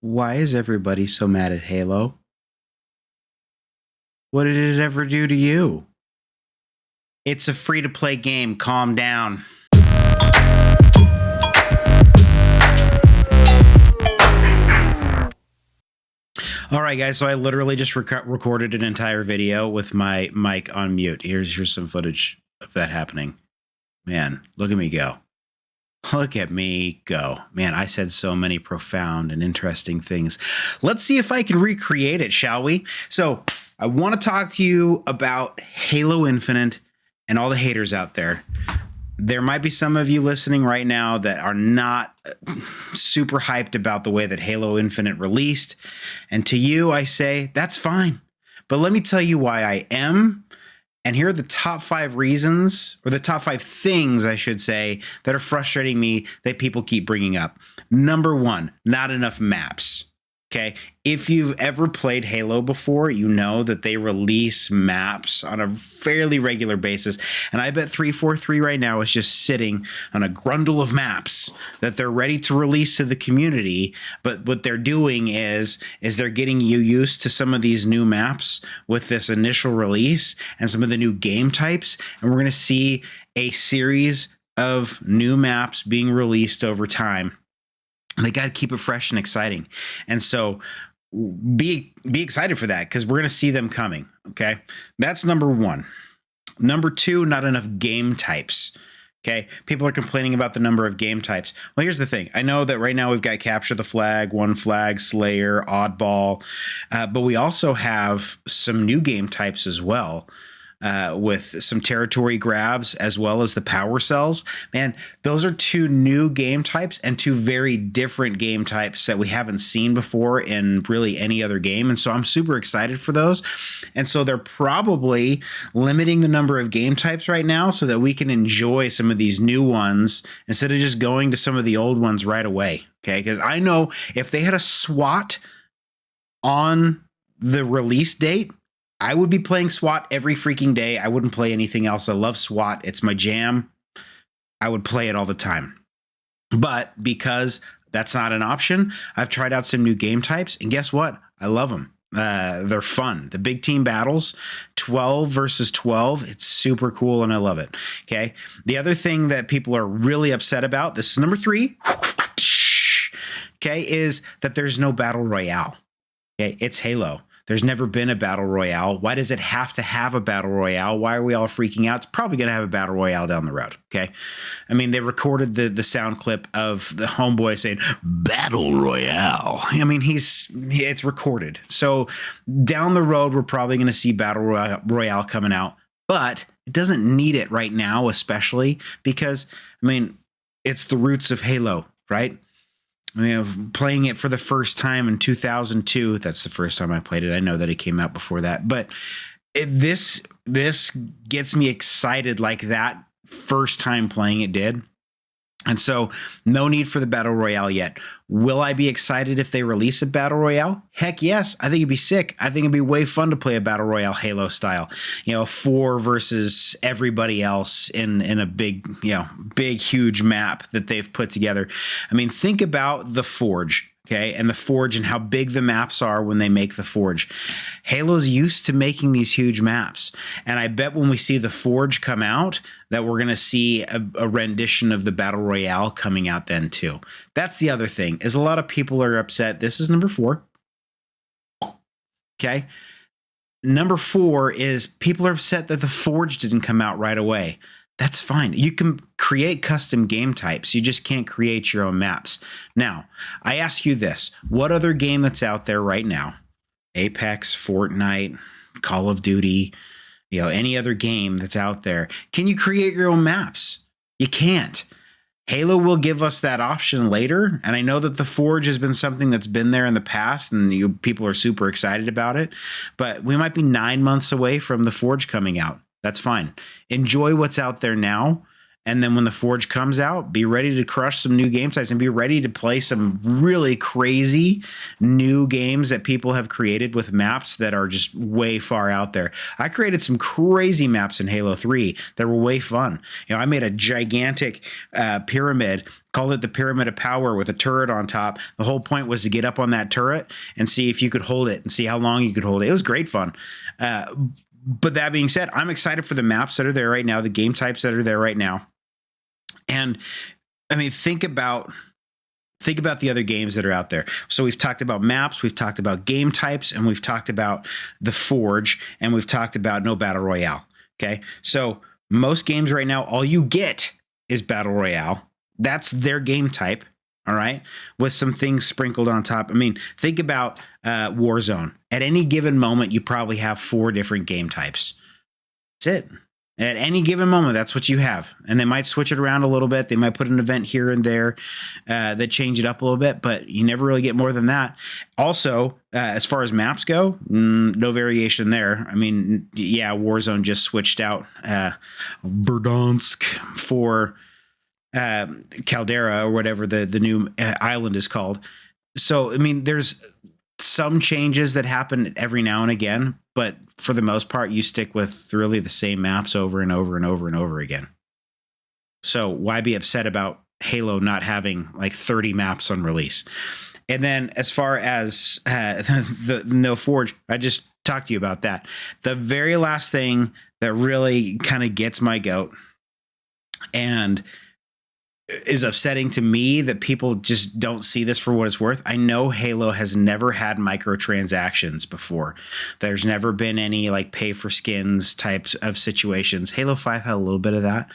Why is everybody so mad at Halo? What did it ever do to you? It's a free-to-play game. Calm down. All right, guys. So I literally just recorded an entire video with my mic on mute. Here's some footage of that happening. Man, look at me go. Look at me go. Man, I said so many profound and interesting things. Let's see if I can recreate it, shall we? So I want to talk to you about Halo Infinite and all the haters out there. There might be some of you listening right now that are not super hyped about the way that Halo Infinite released. And to you, I say, that's fine. But let me tell you why I am. And here are the top 5 reasons, or the top 5 things, I should say, that are frustrating me that people keep bringing up. Number 1, not enough maps. Okay. If you've ever played Halo before, you know that they release maps on a fairly regular basis. And I bet 343 right now is just sitting on a grundle of maps that they're ready to release to the community. But what they're doing is they're getting you used to some of these new maps with this initial release and some of the new game types. And we're going to see a series of new maps being released over time. They got to keep it fresh and exciting. And so be excited for that, because we're going to see them coming. Okay. That's number 1. Number 2, not enough game types. Okay. People are complaining about the number of game types. Well, here's the thing. I know that right now we've got Capture the Flag, One Flag, Slayer, Oddball, but we also have some new game types as well. With some territory grabs as well as the power cells. Man, those are 2 new game types and 2 very different game types that we haven't seen before in really any other game. And so I'm super excited for those. And so they're probably limiting the number of game types right now so that we can enjoy some of these new ones instead of just going to some of the old ones right away. Okay, because I know if they had a SWAT on the release date, I would be playing SWAT every freaking day. I wouldn't play anything else. I love SWAT. It's my jam. I would play it all the time. But because that's not an option, I've tried out some new game types, and guess what? I love them. They're fun. The big team battles, 12 versus 12. It's super cool, and I love it. Okay. The other thing that people are really upset about, this is number 3, okay, is that there's no Battle Royale. Okay. It's Halo. There's never been a Battle Royale. Why does it have to have a Battle Royale? Why are we all freaking out? It's probably going to have a Battle Royale down the road, okay? I mean, they recorded the sound clip of the homeboy saying, Battle Royale. I mean, it's recorded. So down the road, we're probably going to see Battle Royale coming out. But it doesn't need it right now, especially because, I mean, it's the roots of Halo, right? I mean, playing it for the first time in 2002. That's the first time I played it. I know that it came out before that, but this gets me excited like that first time playing it did. And so no need for the Battle Royale yet. Will I be excited if they release a Battle Royale? Heck yes. I think it'd be sick. I think it'd be way fun to play a Battle Royale Halo style, 4 versus everybody else in a big, huge map that they've put together. I mean, think about the Forge. Okay, and the Forge and how big the maps are when they make the Forge. Halo's used to making these huge maps. And I bet when we see the Forge come out, that we're going to see a rendition of the Battle Royale coming out then too. That's the other thing, is a lot of people are upset. This is number 4. Okay. Number 4 is people are upset that the Forge didn't come out right away. That's fine. You can create custom game types. You just can't create your own maps. Now, I ask you this. What other game that's out there right now, Apex, Fortnite, Call of Duty, any other game that's out there, can you create your own maps? You can't. Halo will give us that option later. And I know that the Forge has been something that's been there in the past and people are super excited about it. But we might be 9 months away from the Forge coming out. That's fine. Enjoy what's out there now And then when the Forge comes out, be ready to crush some new game types and be ready to play some really crazy new games that people have created with maps that are just way far out there. I created some crazy maps in Halo 3 that were way fun. You know, I made a gigantic pyramid, called it the Pyramid of Power with a turret on top. The whole point was to get up on that turret and see if you could hold it and see how long you could hold it. It was great fun. But that being said, I'm excited for the maps that are there right now, the game types that are there right now. And I mean, think about the other games that are out there. So we've talked about maps, we've talked about game types, and we've talked about the Forge, and we've talked about no Battle Royale. Okay. So most games right now, all you get is Battle Royale. That's their game type. All right. With some things sprinkled on top. I mean, think about Warzone. At any given moment, you probably have 4 different game types. That's it. At any given moment, that's what you have. And they might switch it around a little bit. They might put an event here and there that change it up a little bit, but you never really get more than that. Also, as far as maps go, no variation there. I mean, yeah, Warzone just switched out Verdansk for Caldera or whatever the new island is called. So, I mean, there's some changes that happen every now and again, but for the most part, you stick with really the same maps over and over and over and over again. So why be upset about Halo not having like 30 maps on release? And then as far as the no Forge, I just talked to you about that. The very last thing that really kind of gets my goat and is upsetting to me that people just don't see this for what it's worth. I know Halo has never had microtransactions before. There's never been any like pay for skins types of situations. Halo 5 had a little bit of that,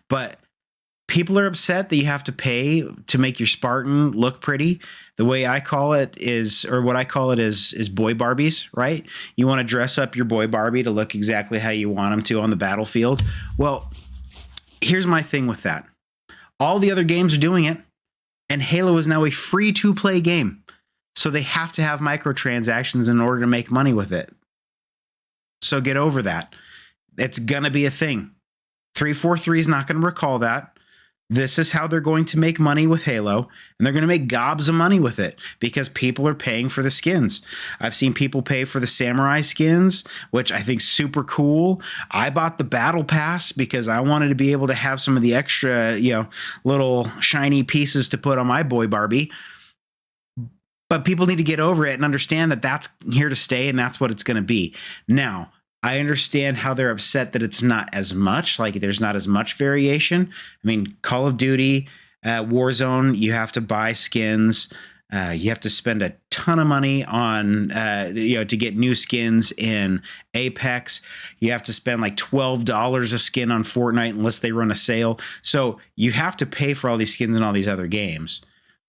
but people are upset that you have to pay to make your Spartan look pretty. The way I call it is, or what I call it is boy Barbies, right? You want to dress up your boy Barbie to look exactly how you want them to on the battlefield. Well, here's my thing with that. All the other games are doing it, and Halo is now a free-to-play game. So they have to have microtransactions in order to make money with it. So get over that. It's going to be a thing. 343 is not going to recall that. This is how they're going to make money with Halo, and they're going to make gobs of money with it because people are paying for the skins. I've seen people pay for the samurai skins, which I think is super cool. I bought the battle pass because I wanted to be able to have some of the extra, little shiny pieces to put on my boy Barbie. But people need to get over it and understand that that's here to stay and that's what it's going to be. Now, I understand how they're upset that it's not as much, like there's not as much variation. I mean, Call of Duty, Warzone, you have to buy skins. You have to spend a ton of money on, to get new skins in Apex. You have to spend like $12 a skin on Fortnite unless they run a sale. So you have to pay for all these skins in all these other games.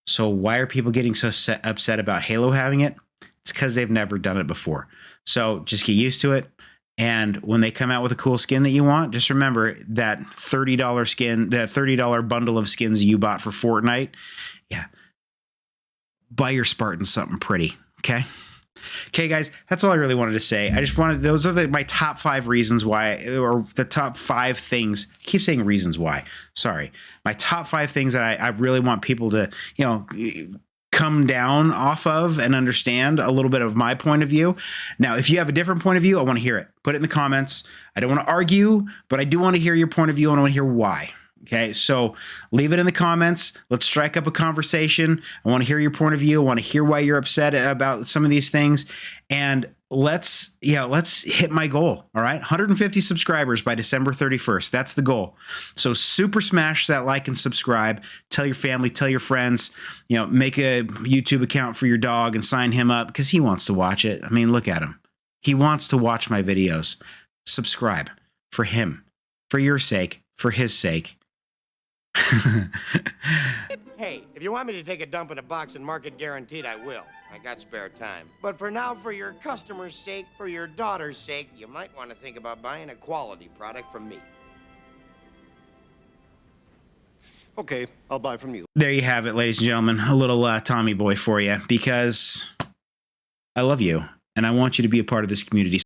So why are people getting so upset about Halo having it? It's because they've never done it before. So just get used to it. And when they come out with a cool skin that you want, just remember that $30 skin, that $30 bundle of skins you bought for Fortnite. Yeah. Buy your Spartans something pretty. Okay. Okay, guys, that's all I really wanted to say. I just wanted, those are my top 5 reasons why, or the top 5 things. I keep saying reasons why. Sorry. My top 5 things that I really want people to, come down off of and understand a little bit of my point of view. Now, if you have a different point of view, I want to hear it. Put it in the comments. I don't want to argue, but I do want to hear your point of view and I want to hear why. Okay, so leave it in the comments. Let's strike up a conversation. I want to hear your point of view. I want to hear why you're upset about some of these things. And let's hit my goal. All right, 150 subscribers by December 31st. That's the goal. So super smash that like and subscribe. Tell your family, tell your friends, make a YouTube account for your dog and sign him up because he wants to watch it. I mean, look at him. He wants to watch my videos. Subscribe for him, for your sake, for his sake. Hey, if you want me to take a dump in a box and mark it guaranteed, I will. I got spare time. But for now, for your customer's sake, for your daughter's sake, you might want to think about buying a quality product from me. Okay, I'll buy from you. There you have it, ladies and gentlemen. A little Tommy boy for you because I love you and I want you to be a part of this community.